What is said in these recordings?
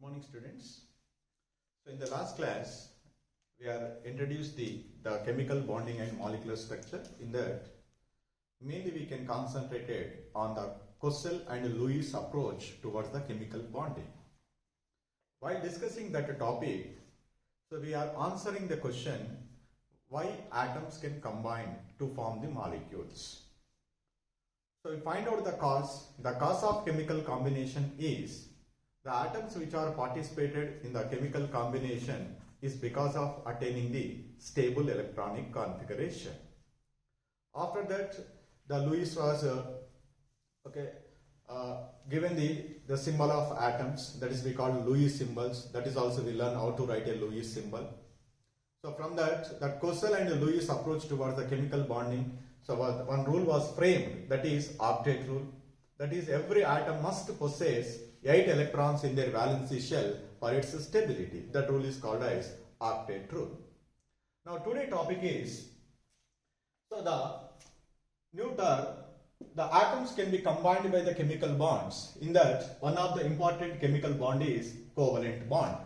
morning, students. So in the last class, we have introduced the chemical bonding and molecular structure. In that, mainly we can concentrate it on the Kossel and Lewis approach towards the chemical bonding. While discussing that topic, so we are answering the question, why atoms can combine to form the molecules. So we find out the cause. The cause of chemical combination is the atoms which are participated in the chemical combination is because of attaining the stable electronic configuration. After that, the Lewis was given the symbol of atoms, that is we call Lewis symbols. That is also we learn how to write a Lewis symbol. So from that Kossel and Lewis approach towards the chemical bonding. So one rule was framed, that is octet rule. That is every atom must possess 8 electrons in their valency shell for its stability. That rule is called as octet rule. Now today's topic is, so the new term, the atoms can be combined by the chemical bonds. In that, one of the important chemical bond is covalent bond.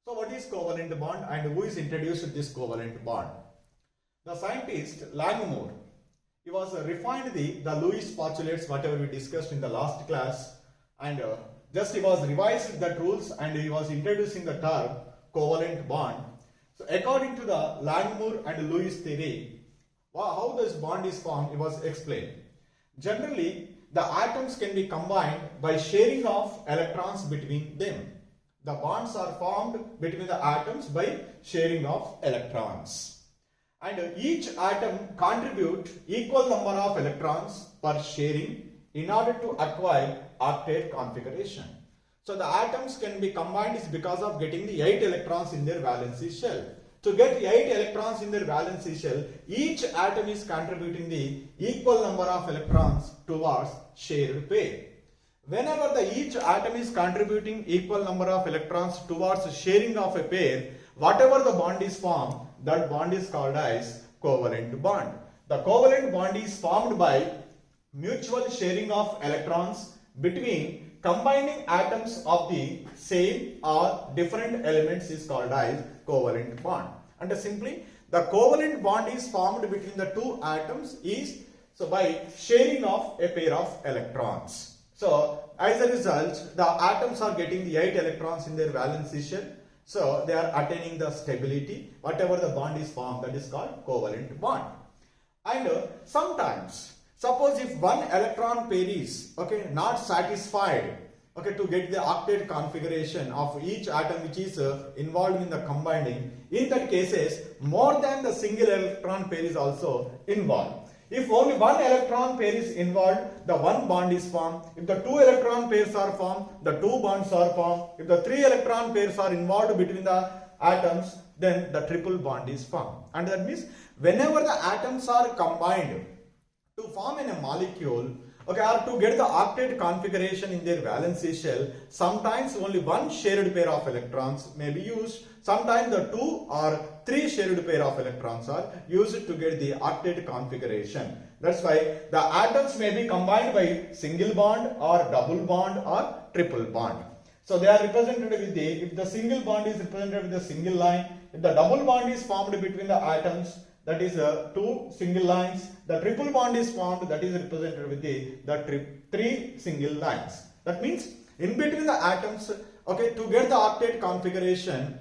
So what is covalent bond and who is introduced this covalent bond? The scientist Langmuir, he was refined the Lewis postulates whatever we discussed in the last class, and just he was revised that rules and he was introducing the term covalent bond. So according to the Langmuir and Lewis theory, how this bond is formed, it was explained. Generally, the atoms can be combined by sharing of electrons between them. The bonds are formed between the atoms by sharing of electrons. And each atom contribute equal number of electrons per sharing in order to acquire octet configuration. So the atoms can be combined is because of getting the 8 electrons in their valency shell. To get 8 electrons in their valency shell, each atom is contributing the equal number of electrons towards shared pair. Whenever each atom is contributing equal number of electrons towards sharing of a pair, whatever the bond is formed, that bond is called as covalent bond. The covalent bond is formed by mutual sharing of electrons between combining atoms of the same or different elements is called as covalent bond. And simply, the covalent bond is formed between the two atoms is by sharing of a pair of electrons. So as a result, the atoms are getting the 8 electrons in their valency shell. So they are attaining the stability. Whatever the bond is formed, that is called covalent bond. And sometimes, suppose if one electron pair is not satisfied to get the octet configuration of each atom which is involved in the combining, in that cases more than the single electron pair is also involved. If only one electron pair is involved, the one bond is formed. If the 2 electron pairs are formed, the 2 bonds are formed. If the 3 electron pairs are involved between the atoms, then the triple bond is formed. And that means whenever the atoms are combined to form in a molecule, or to get the octet configuration in their valency shell, sometimes only one shared pair of electrons may be used. Sometimes the 2 or 3 shared pair of electrons are used to get the octet configuration. That's why the atoms may be combined by single bond or double bond or triple bond. So they are represented with if the single bond is represented with a single line, if the double bond is formed between the atoms, that is 2 single lines. The triple bond is formed, that is represented with the 3 single lines. That means in between the atoms, to get the octet configuration,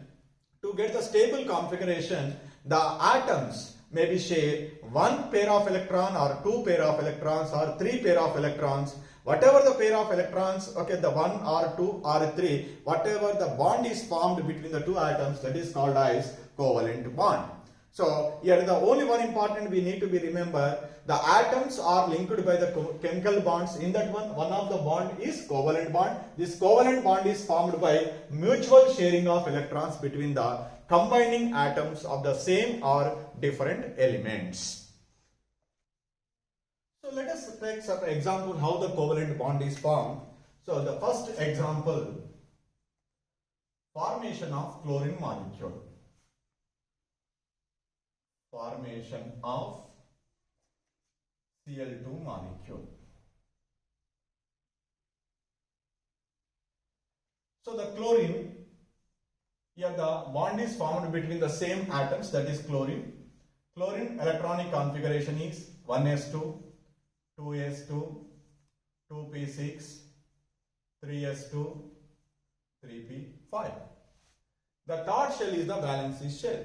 to get the stable configuration, the atoms maybe share 1 pair of electron or 2 pair of electrons or 3 pair of electrons. Whatever the pair of electrons, the 1 or 2 or 3, whatever the bond is formed between the two atoms, that is called as covalent bond. So here the only one important we need to be remember, the atoms are linked by the chemical bonds. In that one of the bond is covalent bond. This covalent bond is formed by mutual sharing of electrons between the combining atoms of the same or different elements. So let us take some example how the covalent bond is formed. So the first example, formation of chlorine molecule. Formation of Cl2 molecule. So the chlorine, here the bond is formed between the same atoms, that is chlorine. Chlorine electronic configuration is 1s2, 2s2, 2p6, 3s2, 3p5. The third shell is the valency shell.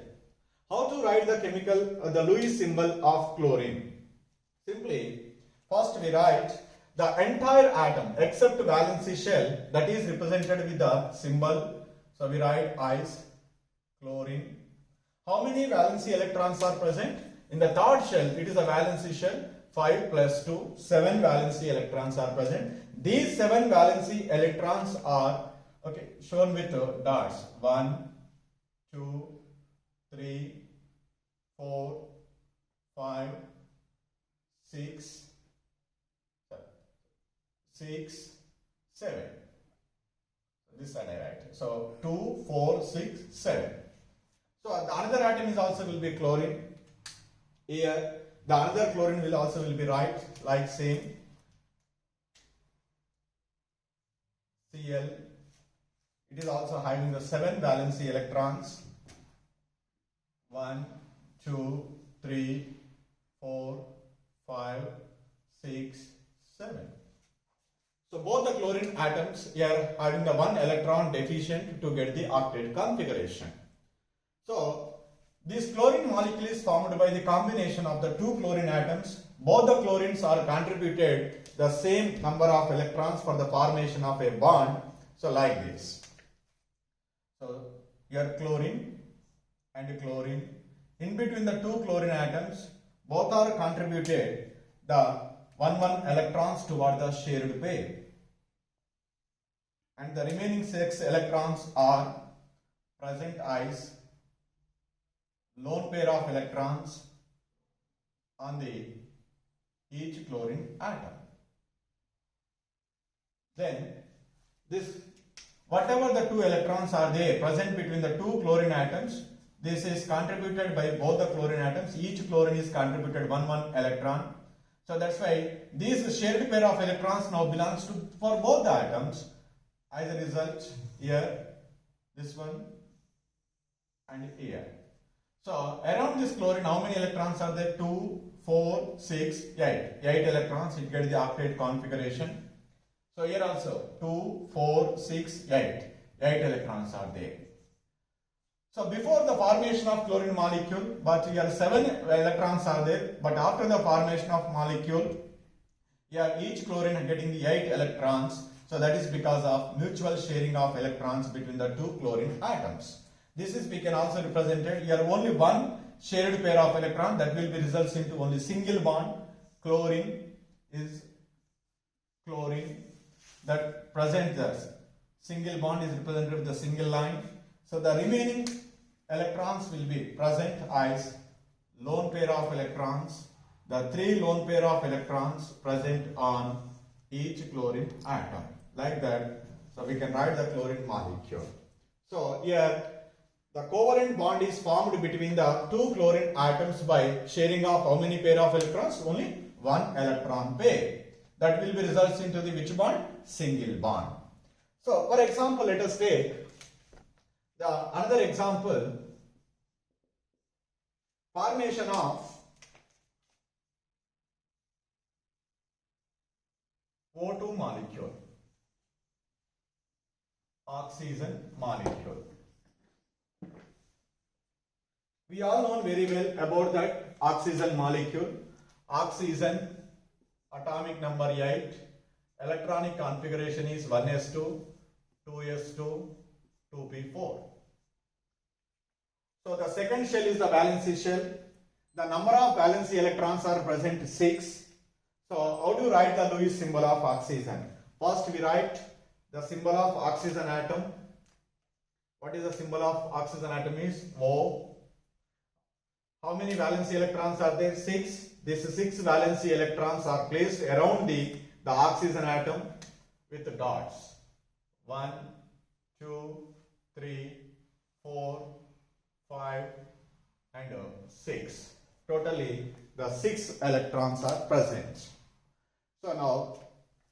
How to write the the Lewis symbol of chlorine? Simply, first we write the entire atom except valency shell, that is represented with the symbol. So we write ice, chlorine. How many valency electrons are present? In the third shell, it is a valency shell. 5 plus 2, 7 valency electrons are present. These 7 valency electrons are shown with dots. 1, 2, 3, 4, 5, 6, 7. This side I write. So 2, 4, 6, 7. So the another atom is also will be chlorine. Here the another chlorine will also be right like same. Cl. It is also having the 7 valency electrons. 1, 2, 3, 4, 5, 6, 7. So both the chlorine atoms are having the 1 electron deficient to get the octet configuration. So this chlorine molecule is formed by the combination of the 2 chlorine atoms. Both the chlorines are contributed the same number of electrons for the formation of a bond. So like this. So here chlorine and chlorine. In between the 2 chlorine atoms, both are contributed the 1 electrons toward the shared pair. And the remaining 6 electrons are present as lone pair of electrons on the each chlorine atom. Then this whatever the 2 electrons are there present between the 2 chlorine atoms, this is contributed by both the chlorine atoms. Each chlorine is contributed 1 electron. So that's why this shared pair of electrons now belongs to for both the atoms. As a result, here this one and here. So around this chlorine, how many electrons are there? 2, 4, 6, 8. 8 electrons, it gets the octet configuration. So here also 2, 4, 6, 8. 8 electrons are there. So before the formation of chlorine molecule, but here 7 electrons are there. But after the formation of molecule, here each chlorine getting the 8 electrons. So that is because of mutual sharing of electrons between the 2 chlorine atoms. This is we can also represent it. Here only 1 shared pair of electron, that will be results into only single bond. Chlorine is chlorine, that present the single bond is represented with the single line. So the remaining electrons will be present as lone pair of electrons. The 3 lone pair of electrons present on each chlorine atom. Like that. So we can write the chlorine molecule. So here the covalent bond is formed between the 2 chlorine atoms by sharing of how many pair of electrons? Only 1 electron pair. That will be results into the which bond? Single bond. So for example, let us take another example, formation of O2 molecule, oxygen molecule. We all know very well about that oxygen molecule. Oxygen, atomic number 8, electronic configuration is 1s2, 2s2, 2p4. So the second shell is the valency shell. The number of valency electrons are present 6. So how do you write the Lewis symbol of oxygen? First we write the symbol of oxygen atom. What is the symbol of oxygen atom is O. How many valency electrons are there? 6. These 6 valency electrons are placed around the oxygen atom with dots. 1, 2, 3, 4, 5 and 6. Totally the 6 electrons are present. So now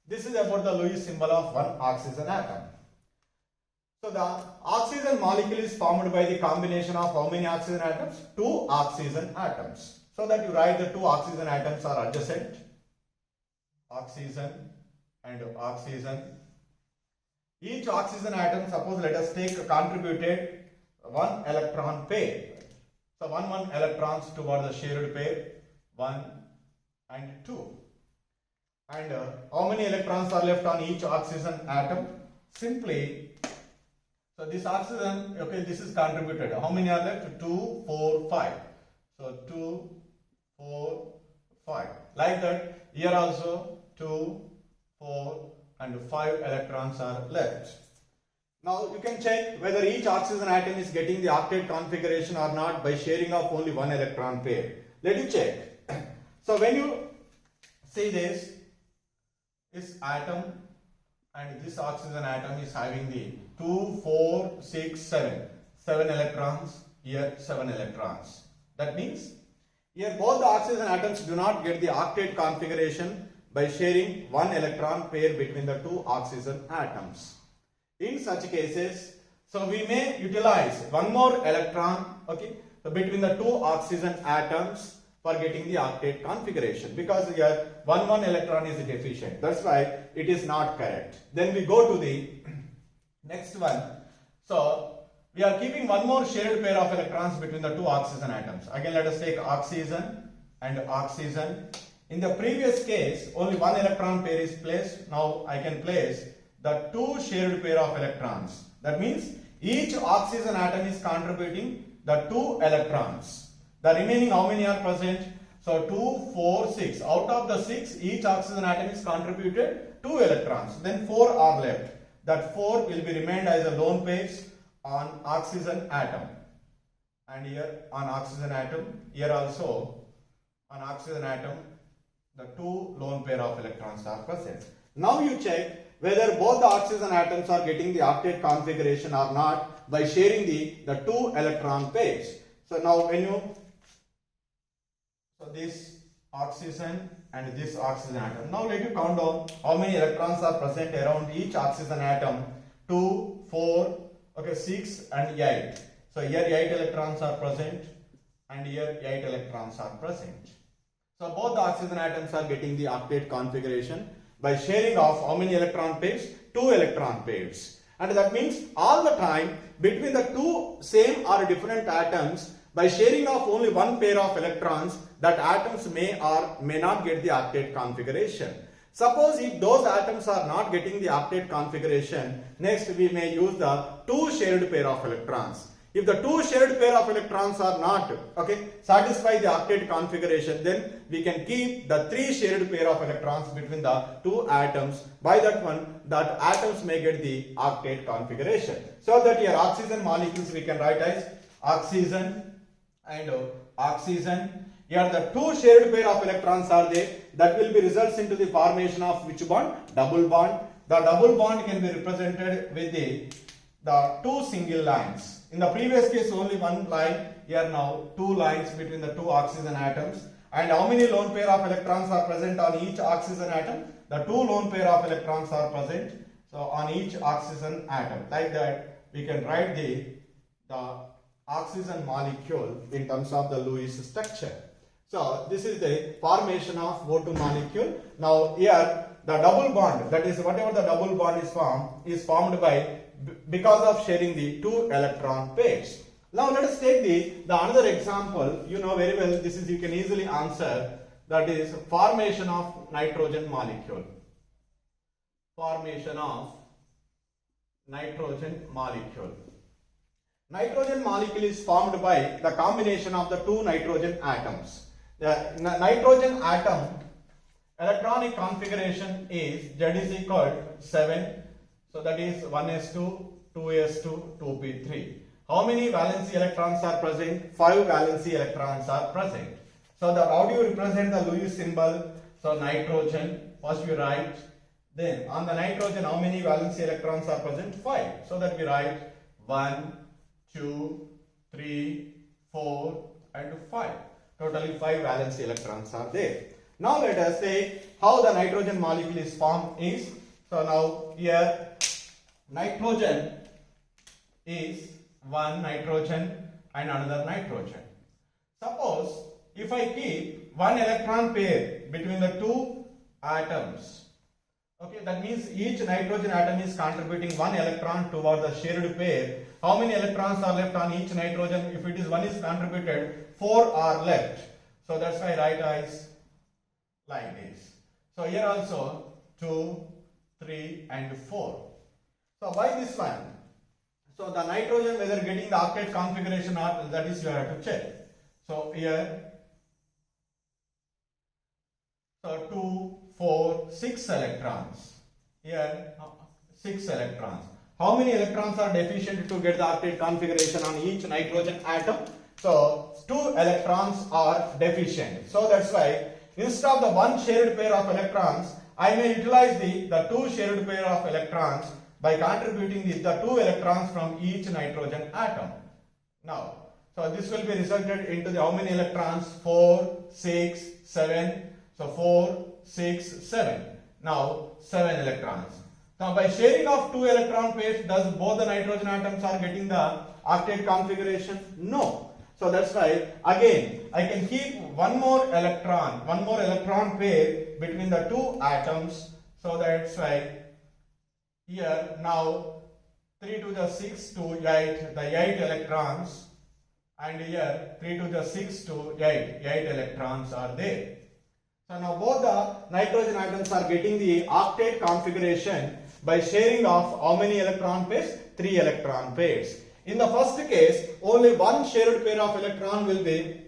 this is about the Lewis symbol of one oxygen atom. So the oxygen molecule is formed by the combination of how many oxygen atoms? 2 oxygen atoms. So that you write the 2 oxygen atoms are adjacent. Oxygen and oxygen. Each oxygen atom, suppose let us take contributed 1 electron pair. So 1 electrons toward the shared pair 1 and 2. And how many electrons are left on each oxygen atom? Simply, so this oxygen, okay, this is contributed. How many are left? 2, 4, 5. So 2, 4, 5. Like that, here also 2, 4 and 5 electrons are left. Now you can check whether each oxygen atom is getting the octet configuration or not by sharing of only 1 electron pair. Let you check. So when you see this atom and this oxygen atom is having the 2, 4, 6, 7. 7 electrons, here 7 electrons. That means here both the oxygen atoms do not get the octet configuration by sharing 1 electron pair between the 2 oxygen atoms. In such cases, so we may utilize 1 more electron, okay, so between the 2 oxygen atoms for getting the octet configuration, because here 1 electron is deficient. That's why it is not correct. Then we go to the next one. So we are keeping 1 more shared pair of electrons between the 2 oxygen atoms. Again, let us take oxygen and oxygen. In the previous case, only 1 electron pair is placed. Now I can place the 2 shared pair of electrons. That means each oxygen atom is contributing the 2 electrons. The remaining how many are present? So 2, 4, 6. Out of the 6, each oxygen atom is contributed 2 electrons. Then 4 are left. That 4 will be remained as a lone pairs on oxygen atom. And here on oxygen atom, here also on oxygen atom, the 2 lone pair of electrons are present. Now you check whether both the oxygen atoms are getting the octet configuration or not by sharing the 2 electron pairs. So now when you, so this oxygen and this oxygen atom. Now let you count down how many electrons are present around each oxygen atom. 2, 4, okay, 6 and 8. So here 8 electrons are present and here 8 electrons are present. So both the oxygen atoms are getting the octet configuration by sharing of how many electron pairs? 2 electron pairs. And that means all the time between the 2 same or different atoms, by sharing of only 1 pair of electrons, that atoms may or may not get the octet configuration. Suppose if those atoms are not getting the octet configuration, next we may use the 2 shared pair of electrons. If the 2 shared pair of electrons are not, okay, satisfy the octet configuration, then we can keep the 3 shared pair of electrons between the 2 atoms. By that one, that atoms may get the octet configuration. So that here oxygen molecules we can write as oxygen and oxygen. Here the 2 shared pair of electrons are there. That will be results into the formation of which bond? Double bond. The double bond can be represented with the 2 single lines. In the previous case only 1 line, here now 2 lines between the 2 oxygen atoms. And how many lone pair of electrons are present on each oxygen atom? The 2 lone pair of electrons are present, so on each oxygen atom. Like that we can write the oxygen molecule in terms of the Lewis structure. So this is the formation of O2 molecule. Now here the double bond, that is whatever the double bond is formed by because of sharing the 2 electron pairs. Now let us take the another example. You know very well, this is you can easily answer, that is formation of nitrogen molecule. Formation of nitrogen molecule. Nitrogen molecule is formed by the combination of the 2 nitrogen atoms. The nitrogen atom electronic configuration is Z is equal to 7. So that is 1s2, 2s2, 2p3. How many valency electrons are present? 5 valency electrons are present. So how do you represent the Lewis symbol? So nitrogen, first we write. Then on the nitrogen, how many valency electrons are present? 5. So that we write 1, 2, 3, 4 and 5. Totally 5 valency electrons are there. Now let us say how the nitrogen molecule is formed is. So now here nitrogen is one nitrogen and another nitrogen. Suppose if I keep one electron pair between the two atoms, okay, that means each nitrogen atom is contributing one electron toward the shared pair. How many electrons are left on each nitrogen? If it is one is contributed, 4 are left. So that's why I write as like this. So here also 2, 3 and 4. So why this one? So the nitrogen whether getting the octet configuration or that is you have to check. So here, so 2, 4, 6 electrons. Here 6 electrons. How many electrons are deficient to get the octet configuration on each nitrogen atom? So 2 electrons are deficient. So that's why instead of the one shared pair of electrons, I may utilize the 2 shared pair of electrons by contributing the 2 electrons from each nitrogen atom. Now, so this will be resulted into the how many electrons? 4, 6, 7. So 4, 6, 7. Now 7 electrons. Now by sharing of 2 electron pairs, does both the nitrogen atoms are getting the octet configuration? No. So that's why again I can keep one more electron pair between the two atoms. So that's why here now 3 to the 6 to 8, the 8 electrons, and here 3 to the 6 to 8 electrons are there. So now both the nitrogen atoms are getting the octet configuration by sharing of how many electron pairs? 3 electron pairs. In the first case, only one shared pair of electron will be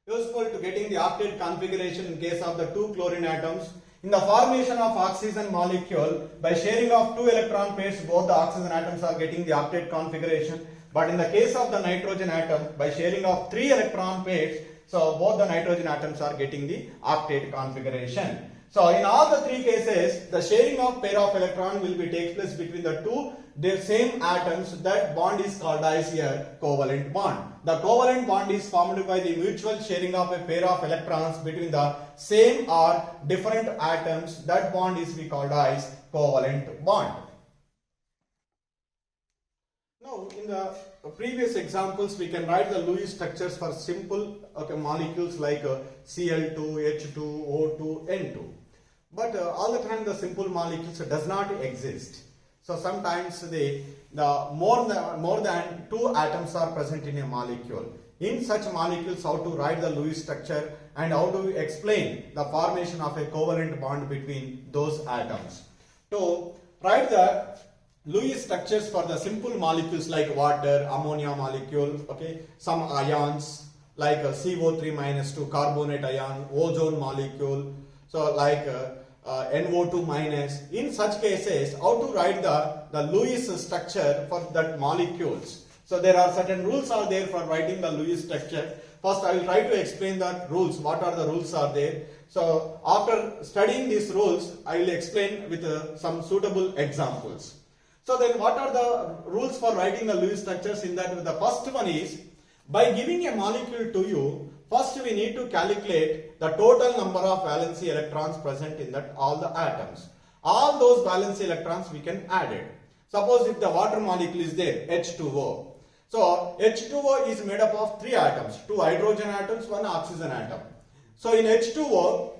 useful to getting the octet configuration in case of the 2 chlorine atoms. In the formation of oxygen molecule, by sharing of 2 electron pairs, both the oxygen atoms are getting the octet configuration. But in the case of the nitrogen atom, by sharing of 3 electron pairs, so both the nitrogen atoms are getting the octet configuration. So in all the 3 cases, the sharing of pair of electron will be takes place between the same atoms. That bond is called as a covalent bond. The covalent bond is formed by the mutual sharing of a pair of electrons between the same or different atoms. That bond is called as covalent bond. Now in the previous examples, we can write the Lewis structures for simple molecules like Cl2, H2, O2, N2. But all the time the simple molecules does not exist. So sometimes the more than 2 atoms are present in a molecule. In such molecules, how to write the Lewis structure and how to explain the formation of a covalent bond between those atoms. To write the Lewis structures for the simple molecules like water, ammonia molecule, okay, some ions like CO3 minus 2 carbonate ion, ozone molecule, so like NO2 minus. In such cases, how to write the Lewis structure for that molecules. So there are certain rules are there for writing the Lewis structure. First I will try to explain the rules. What are the rules are there? So after studying these rules, I will explain with some suitable examples. So then what are the rules for writing the Lewis structures? In that, the first one is, by giving a molecule to you, first we need to calculate the total number of valency electrons present in that all the atoms. All those valency electrons we can add it. Suppose if the water molecule is there, H2O. So H2O is made up of 3 atoms, 2 hydrogen atoms, 1 oxygen atom. So in H2O,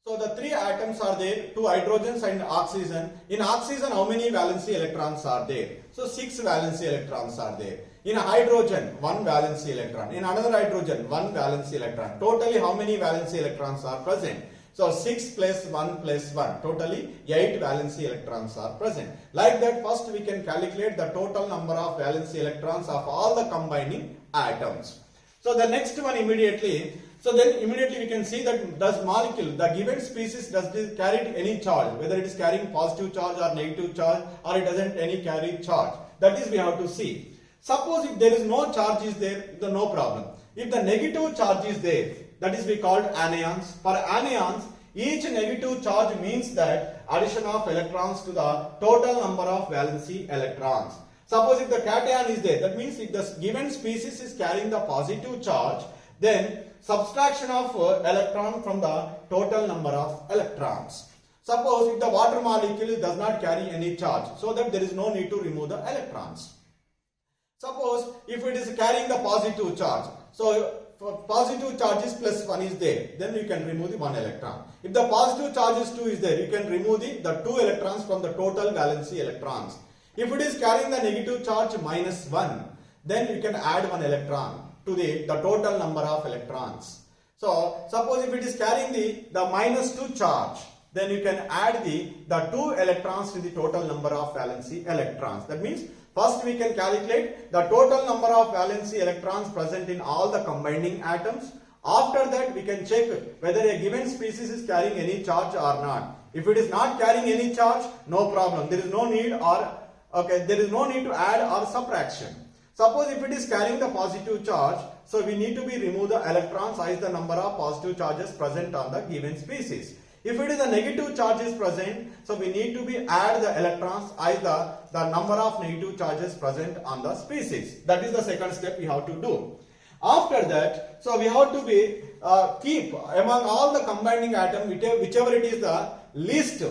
so the 3 atoms are there, 2 hydrogens and oxygen. In oxygen, how many valency electrons are there? So 6 valency electrons are there. In a hydrogen, 1 valency electron. In another hydrogen, 1 valency electron. Totally, how many valency electrons are present? So 6 plus 1 plus 1. Totally, 8 valency electrons are present. Like that, first we can calculate the total number of valency electrons of all the combining atoms. So the next one immediately. So then immediately we can see that does molecule, the given species, does it carry any charge, whether it is carrying positive charge or negative charge, or it doesn't any carry charge. That is we have to see. Suppose if there is no charge is there, then no problem. If the negative charge is there, that is we called anions. For anions, each negative charge means that addition of electrons to the total number of valency electrons. Suppose if the cation is there, that means if the given species is carrying the positive charge, then subtraction of electron from the total number of electrons. Suppose if the water molecule does not carry any charge, so that there is no need to remove the electrons. Suppose if it is carrying the positive charge, so for positive charge is plus 1 is there, then you can remove the 1 electron. If the positive charge is 2 is there, you can remove the 2 electrons from the total valency electrons. If it is carrying the negative charge minus 1, then you can add 1 electron to the total number of electrons. So suppose if it is carrying the minus 2 charge, then you can add the 2 electrons to the total number of valency electrons. That means first we can calculate the total number of valency electrons present in all the combining atoms. After that we can check whether a given species is carrying any charge or not. If it is not carrying any charge, no problem. There is no need to add or subtraction. Suppose if it is carrying the positive charge, so we need to remove the electrons as the number of positive charges present on the given species. If it is a negative charge is present, so we need to add the electrons as the number of negative charges present on the species. That is the second step we have to do. After that, so we have to keep among all the combining atom, whichever it is the least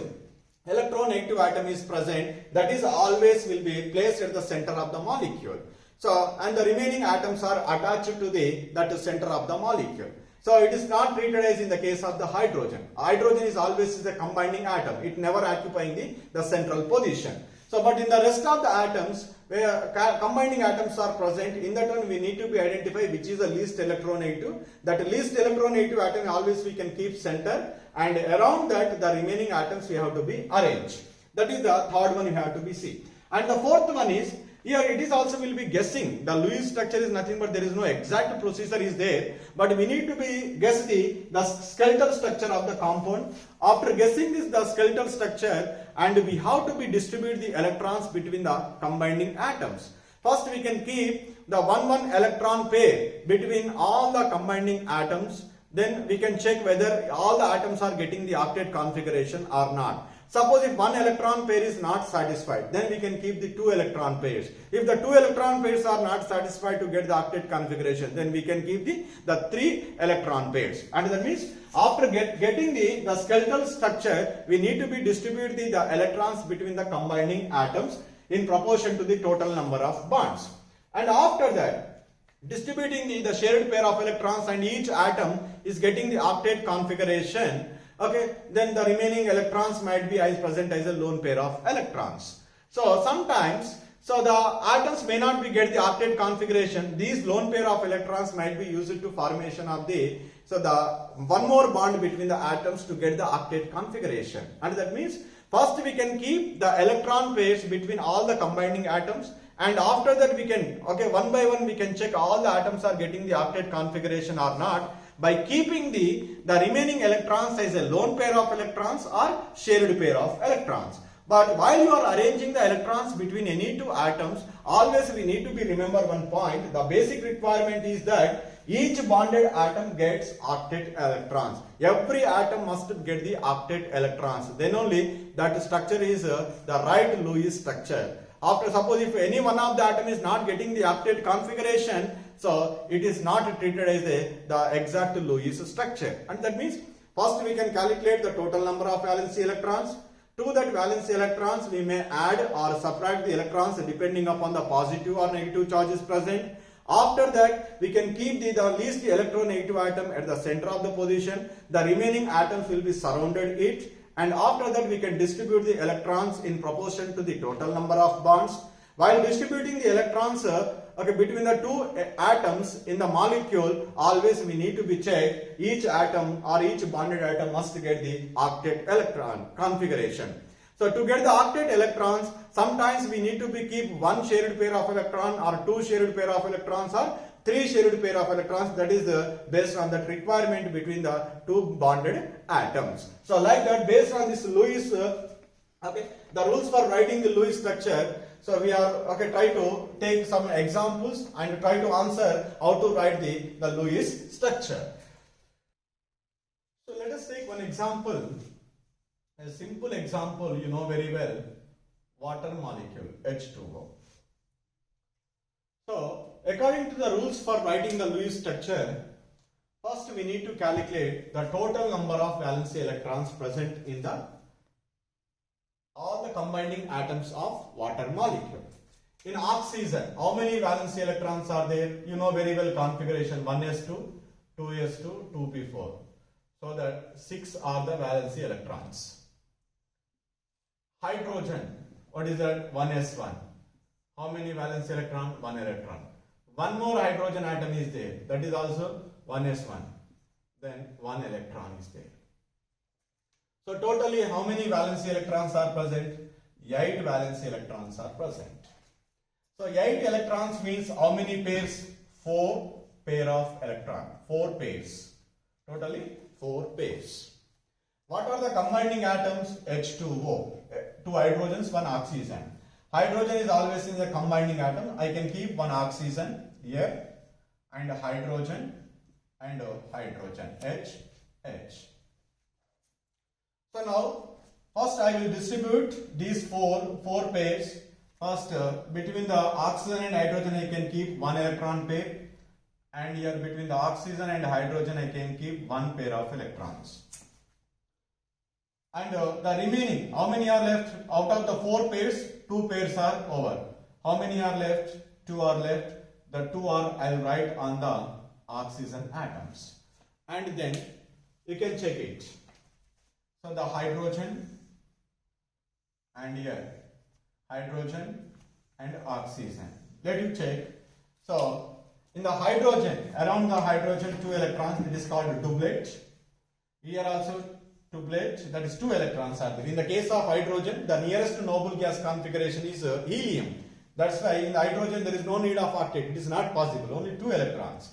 electronegative atom is present, that is always will be placed at the center of the molecule. So, and the remaining atoms are attached to that center of the molecule. So it is not treated as in the case of the hydrogen. Hydrogen is always the combining atom. It never occupying the central position. So but in the rest of the atoms, where combining atoms are present, in that one we need to identify which is the least electronegative. That least electronegative atom always we can keep center, and around that the remaining atoms we have to be arranged. That is the third one you have to be see. And the fourth one is, here it is also will be guessing. The Lewis structure is nothing but there is no exact procedure is there, but we need to guess the skeletal structure of the compound. After guessing the skeletal structure, and we have to distribute the electrons between the combining atoms. First we can keep the 1-1 electron pair between all the combining atoms. Then we can check whether all the atoms are getting the octet configuration or not. Suppose if 1 electron pair is not satisfied, then we can keep the 2 electron pairs. If the 2 electron pairs are not satisfied to get the octet configuration, then we can keep the 3 electron pairs. And that means after getting the skeletal structure, we need to distribute the electrons between the combining atoms in proportion to the total number of bonds. And after that, distributing the shared pair of electrons, and each atom is getting the octet configuration. Okay, then the remaining electrons might be present as a lone pair of electrons. So sometimes, so the atoms may not get the octet configuration. These lone pair of electrons might be used to formation of the one more bond between the atoms to get the octet configuration. And that means first we can keep the electron pairs between all the combining atoms, and after that we can, one by one we can check all the atoms are getting the octet configuration or not, by keeping the remaining electrons as a lone pair of electrons or shared pair of electrons. But while you are arranging the electrons between any two atoms, always we need to remember one point. The basic requirement is that each bonded atom gets octet electrons. Every atom must get the octet electrons. Then only that structure is the right Lewis structure. After, suppose if any one of the atom is not getting the octet configuration, so it is not treated as the exact Lewis structure. And that means first we can calculate the total number of valency electrons. To that valency electrons we may add or subtract the electrons depending upon the positive or negative charges present. After that we can keep the least electronegative atom at the center of the position. The remaining atoms will be surrounded it. And after that we can distribute the electrons in proportion to the total number of bonds. While distributing the electrons between the two atoms in the molecule, always we need to check each atom or each bonded atom must get the octet electron configuration. So to get the octet electrons, sometimes we need to keep one shared pair of electron or two shared pair of electrons or three shared pair of electrons. That is based on that requirement between the two bonded atoms. So like that, based on this Lewis, the rules for writing the Lewis structure. So we are try to take some examples and try to answer how to write the Lewis structure. So let us take one example, a simple example you know very well, water molecule H2O. So according to the rules for writing the Lewis structure, first we need to calculate the total number of valency electrons present in all the combining atoms of water molecule. In oxygen, how many valency electrons are there? You know very well configuration 1s2, 2s2, 2p4. So that 6 are the valency electrons. Hydrogen, what is that? 1s1. How many valence electron? 1 electron. One more hydrogen atom is there. That is also 1s1. Then 1 electron is there. So totally how many valency electrons are present? 8 valency electrons are present. So 8 electrons means how many pairs? 4 pair of electron. 4 pairs. Totally 4 pairs. What are the combining atoms? H2O. 2 hydrogens, 1 oxygen. Hydrogen is always in the combining atom. I can keep 1 oxygen here and hydrogen and hydrogen. H. So now, first I will distribute these four pairs. First, between the oxygen and hydrogen I can keep 1 electron pair, and here between the oxygen and hydrogen I can keep 1 pair of electrons. And the remaining, how many are left? Out of the 4 pairs, 2 pairs are over. How many are left? 2 are left. The 2 are, I will write on the oxygen atoms. And then you can check it. So the hydrogen and here hydrogen and oxygen. Let you check. So in the hydrogen, around the hydrogen 2 electrons, it is called doublet. Here also doublet, that is 2 electrons are there. In the case of hydrogen, the nearest noble gas configuration is helium. That's why in the hydrogen there is no need of octet. It is not possible. Only 2 electrons.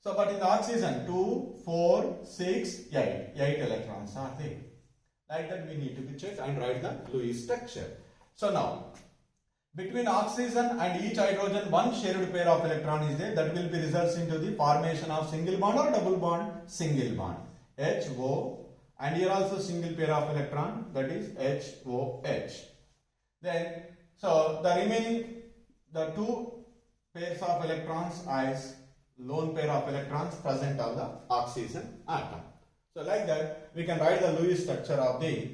So but in the oxygen 2, 4, 6, 8. 8 electrons are there. Like that we need to be checked and write the Lewis structure. So now, between oxygen and each hydrogen, 1 shared pair of electron is there. That will be results into the formation of single bond or double bond? Single bond. HO. And here also single pair of electron, that is HOH. Then, so the remaining, the 2 pairs of electrons as lone pair of electrons present on the oxygen atom. So like that, we can write the Lewis structure of the,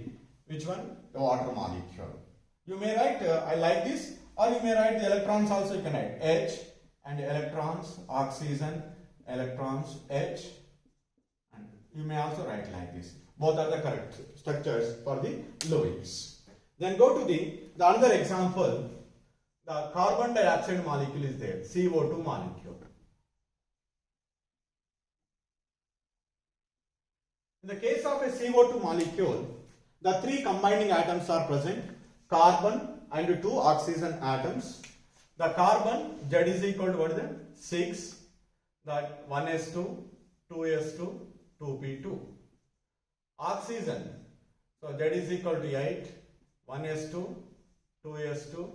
which one? The water molecule. You may write, I like this, or you may write the electrons also, you can write H and electrons, oxygen, electrons, H, and you may also write like this. Both are the correct structures for the Lewis. Then go to the another example, the carbon dioxide molecule is there, CO2 molecule. In the case of a CO2 molecule, the 3 combining atoms are present, carbon and 2 oxygen atoms. The carbon, Z is equal to what is that? 6, that 1s2, 2s2, 2p2. Oxygen, so Z is equal to 8, 1s2, 2s2,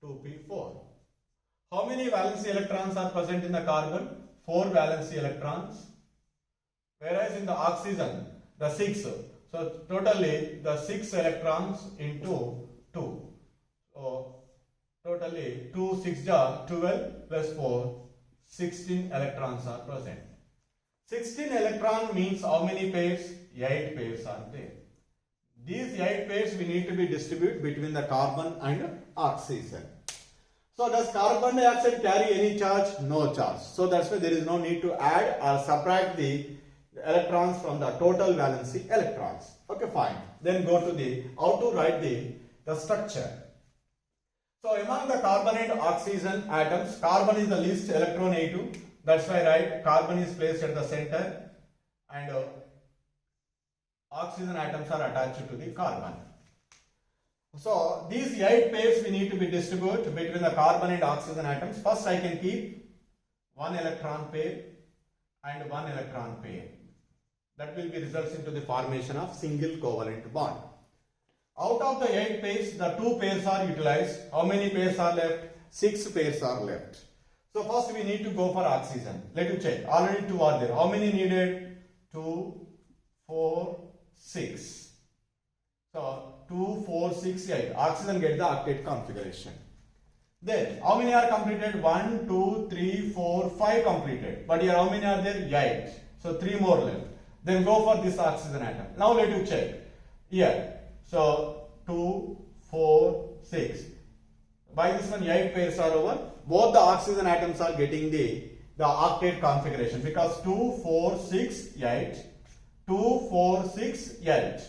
2p4. How many valency electrons are present in the carbon? 4 valency electrons. Whereas in the oxygen, the 6. So totally the 6 electrons into 2. So totally 2 6 are 12 plus 4, 16 electrons are present. 16 electron means how many pairs? 8 pairs are there. These 8 pairs we need to be distributed between the carbon and oxygen. So does carbon dioxide carry any charge? No charge. So that's why there is no need to add or subtract the electrons from the total valency electrons. Okay, fine. Then go to the how to write the structure. So among the carbon and oxygen atoms, carbon is the least electronegative. That's why I write carbon is placed at the center and oxygen atoms are attached to the carbon. So these 8 pairs we need to be distributed between the carbon and oxygen atoms. First I can keep 1 electron pair and 1 electron pair. That will be results into the formation of single covalent bond. Out of the 8 pairs, the 2 pairs are utilized. How many pairs are left? 6 pairs are left. So first we need to go for oxygen. Let us check. Already 2 are there. How many needed? 2, 4, 6. So 2, 4, 6, 8. Oxygen get the octet configuration. Then how many are completed? 1, 2, 3, 4, 5 completed. But here how many are there? 8. So 3 more left. Then go for this oxygen atom. Now let you check. Here. So 2, 4, 6. By this one 8 pairs are over. Both the oxygen atoms are getting the octet configuration because 2, 4, 6, 8. 2, 4, 6, 8.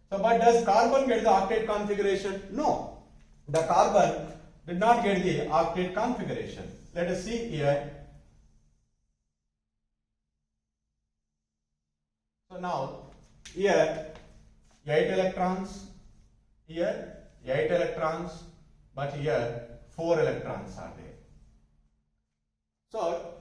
So, but does carbon get the octet configuration? No. The carbon did not get the octet configuration. Let us see here. So now, here 8 electrons, here 8 electrons, but here 4 electrons are there. So,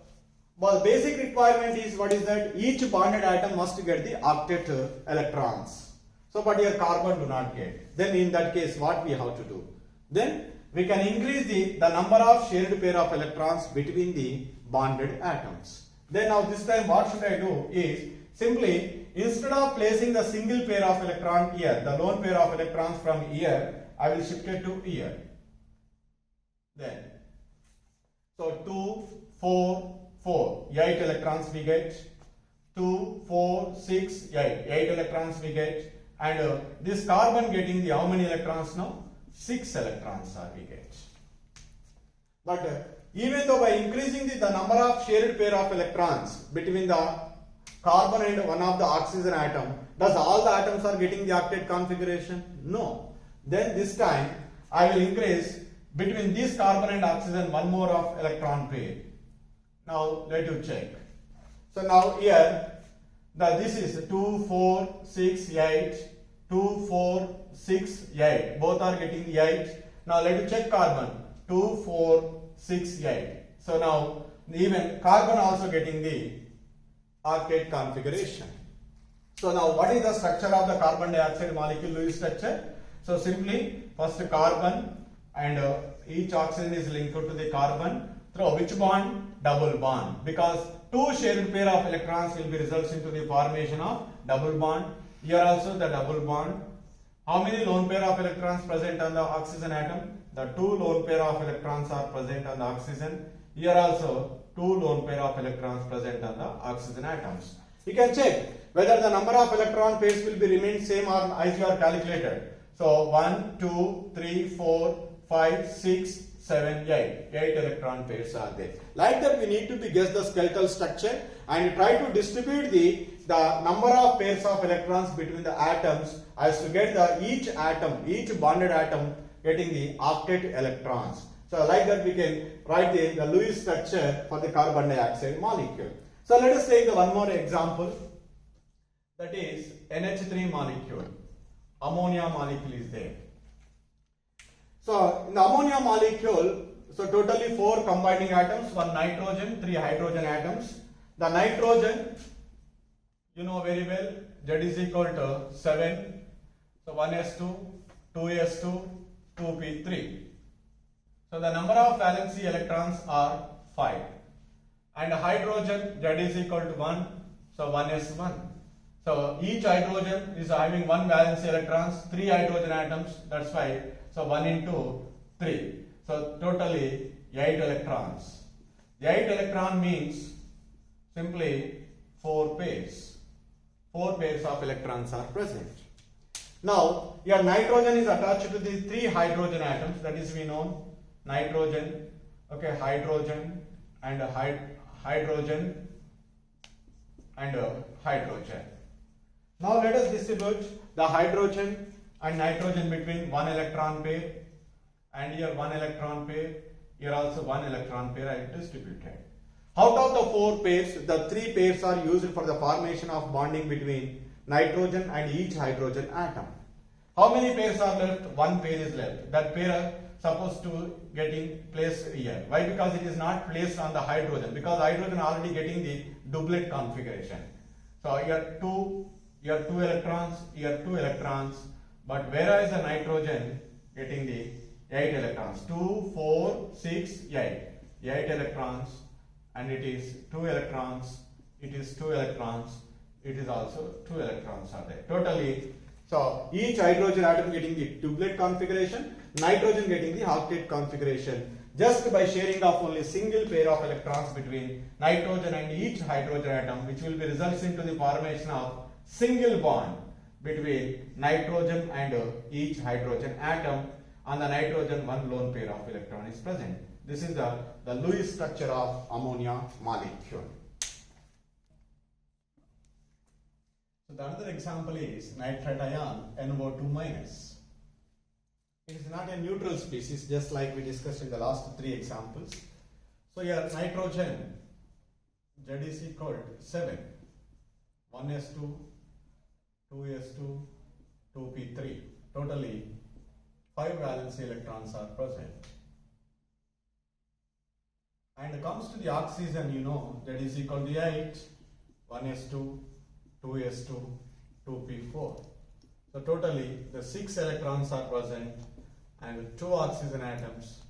well, basic requirement is what is that each bonded atom must get the octet electrons. So, but here carbon do not get. Then in that case, what we have to do? Then we can increase the number of shared pair of electrons between the bonded atoms. Then now this time what should I do is simply instead of placing the single pair of electron here, the lone pair of electrons from here, I will shift it to here. Then, so 2, 4, 4, 8 electrons we get, 2, 4, 6, 8 electrons we get, and this carbon getting the how many electrons now? 6 electrons are we get. But even though by increasing the number of shared pair of electrons between the carbon and one of the oxygen atom, does all the atoms are getting the octet configuration? No. Then this time I will increase between this carbon and oxygen one more of electron pair. Now let you check. So now here this is 2, 4, 6, 8, 2, 4, 6, 8. Both are getting the 8. Now let you check carbon. 2, 4, 6, 8. So now even carbon also getting the octet configuration. So now what is the structure of the carbon dioxide molecule Lewis structure? So simply first carbon and each oxygen is linked to the carbon through which bond? Double bond, because two shared pair of electrons will be results into the formation of double bond. Here also the double bond. How many lone pair of electrons present on the oxygen atom? The two lone pair of electrons are present on the oxygen. Here also two lone pair of electrons present on the oxygen atoms. You can check whether the number of electron pairs will be remain same or as you are calculated. So 1, 2, 3, 4, 5, 6, 7, 8. 8 electron pairs are there. Like that we need to be guess the skeletal structure and try to distribute the number of pairs of electrons between the atoms as to get each bonded atom getting the octet electrons. So like that we can write the Lewis structure for the carbon dioxide molecule. So let us take one more example, that is NH3 molecule. Ammonia molecule is there. So in the ammonia molecule, so totally 4 combining atoms, 1 nitrogen, 3 hydrogen atoms. The nitrogen, you know very well, Z is equal to 7. So 1s2, 2s2, 2p3. So the number of valency electrons are 5. And hydrogen, Z is equal to 1. So 1s1. So each hydrogen is having 1 valence electrons, 3 hydrogen atoms, that's why. So 1 into 3. So totally 8 electrons. The 8 electron means simply 4 pairs. 4 pairs of electrons are present. Now your nitrogen is attached to the 3 hydrogen atoms, that is we know nitrogen, okay, hydrogen and hydrogen and hydrogen. Now let us distribute the hydrogen and nitrogen between 1 electron pair, and here 1 electron pair, here also 1 electron pair I distributed. Out of the 4 pairs, the 3 pairs are used for the formation of bonding between nitrogen and each hydrogen atom. How many pairs are left? 1 pair is left. That pair supposed to getting placed here. Why? Because it is not placed on the hydrogen, because hydrogen already getting the doublet configuration. So here 2 electrons, here 2 electrons, but whereas the nitrogen getting the 8 electrons, 2, 4, 6, 8, 8 electrons, and it is 2 electrons, it is 2 electrons, it is also 2 electrons are there. Totally, so each hydrogen atom getting the doublet configuration, nitrogen getting the octet configuration, just by sharing of only single pair of electrons between nitrogen and each hydrogen atom, which will be results into the formation of single bond between nitrogen and each hydrogen atom. On the nitrogen, one lone pair of electron is present. This is the Lewis structure of ammonia molecule. So the another example is nitrite ion NO2 minus. It is not a neutral species, just like we discussed in the last three examples. So here nitrogen Z is equal to 7, 1s2, 2s2, 2p3. Totally 5 valence electrons are present. And comes to the oxygen, you know, that is equal to 8, 1s2, 2s2, 2p4. So totally the 6 electrons are present and 2 oxygen atoms.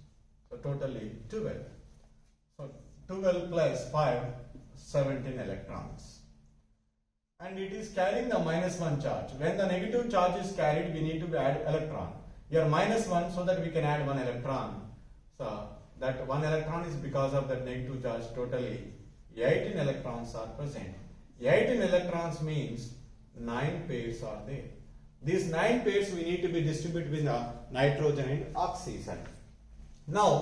So totally 12. So 12 plus 5, 17 electrons. And it is carrying the -1 charge. When the negative charge is carried, we need to add electron. Here -1, so that we can add 1 electron. So that 1 electron is because of that negative charge. Totally 18 electrons are present. 18 electrons means 9 pairs are there. These 9 pairs we need to be distributed with the nitrogen and oxygen. Now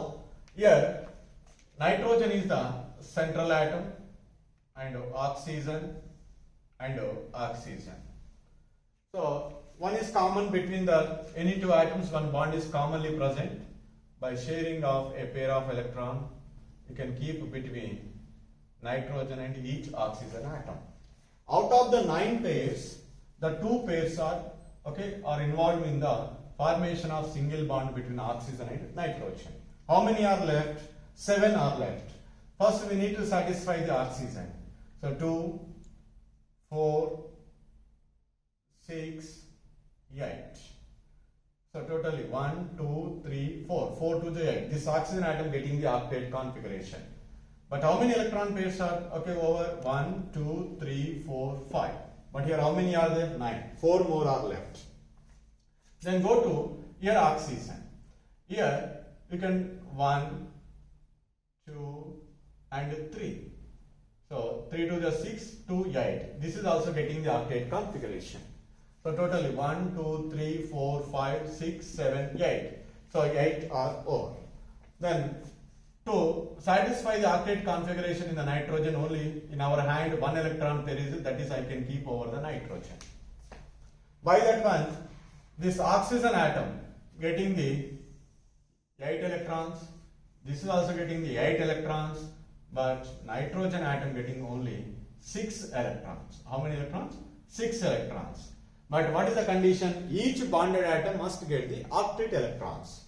here nitrogen is the central atom and oxygen and oxygen. So one is common between the any two atoms, one bond is commonly present. By sharing of a pair of electron, you can keep between nitrogen and each oxygen atom. Out of the 9 pairs, the 2 pairs are involved in the formation of single bond between oxygen and nitrogen. How many are left? 7 are left. First we need to satisfy the oxygen. So 2, 4, 6, 8. So totally 1, 2, 3, 4. 4 to the 8. This oxygen atom getting the octet configuration. But how many electron pairs are over? 1, 2, 3, 4, 5. But here how many are there? 9. 4 more are left. Then go to here oxygen. Here you can 1, 2 and 3. So 3 to the 6, 2, 8. This is also getting the octet configuration. So totally 1, 2, 3, 4, 5, 6, 7, 8. So 8 are over. Then to satisfy the octet configuration in the nitrogen, only in our hand 1 electron pair is, that is I can keep over the nitrogen. By that one, this oxygen atom getting the 8 electrons, this is also getting the 8 electrons, but nitrogen atom getting only 6 electrons. How many electrons? 6 electrons. But what is the condition? Each bonded atom must get the octet electrons.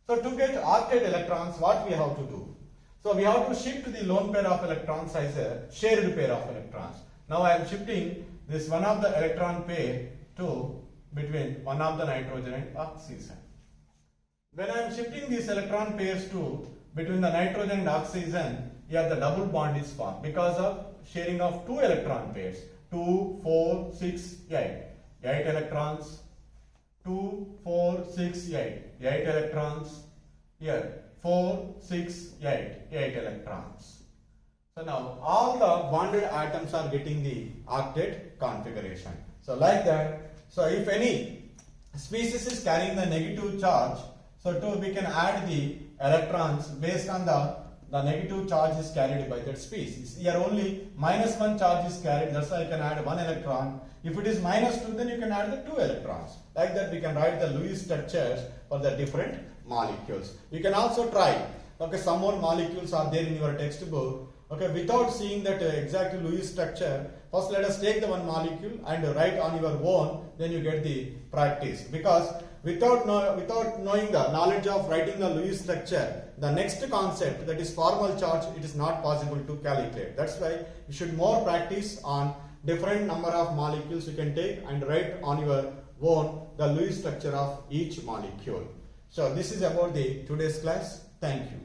So to get octet electrons, what we have to do? So we have to shift the lone pair of electrons as a shared pair of electrons. Now I am shifting this one of the electron pair to between one of the nitrogen and oxygen. When I am shifting these electron pairs to between the nitrogen and oxygen, here the double bond is formed because of sharing of 2 electron pairs. 2, 4, 6, 8. 8 electrons. 2, 4, 6, 8. 8 electrons. Here 4, 6, 8. 8 electrons. So now all the bonded atoms are getting the octet configuration. So like that. So if any species is carrying the negative charge, so too we can add the electrons based on the negative charge is carried by that species. Here only -1 charge is carried, that's why I can add 1 electron. If it is -2, then you can add the 2 electrons. Like that we can write the Lewis structures for the different molecules. You can also try, some more molecules are there in your textbook. Without seeing that exact Lewis structure, first let us take the one molecule and write on your own, then you get the practice. Because without knowing the knowledge of writing the Lewis structure, the next concept, that is formal charge, it is not possible to calculate. That's why you should more practice on different number of molecules you can take and write on your own the Lewis structure of each molecule. So this is about the today's class. Thank you.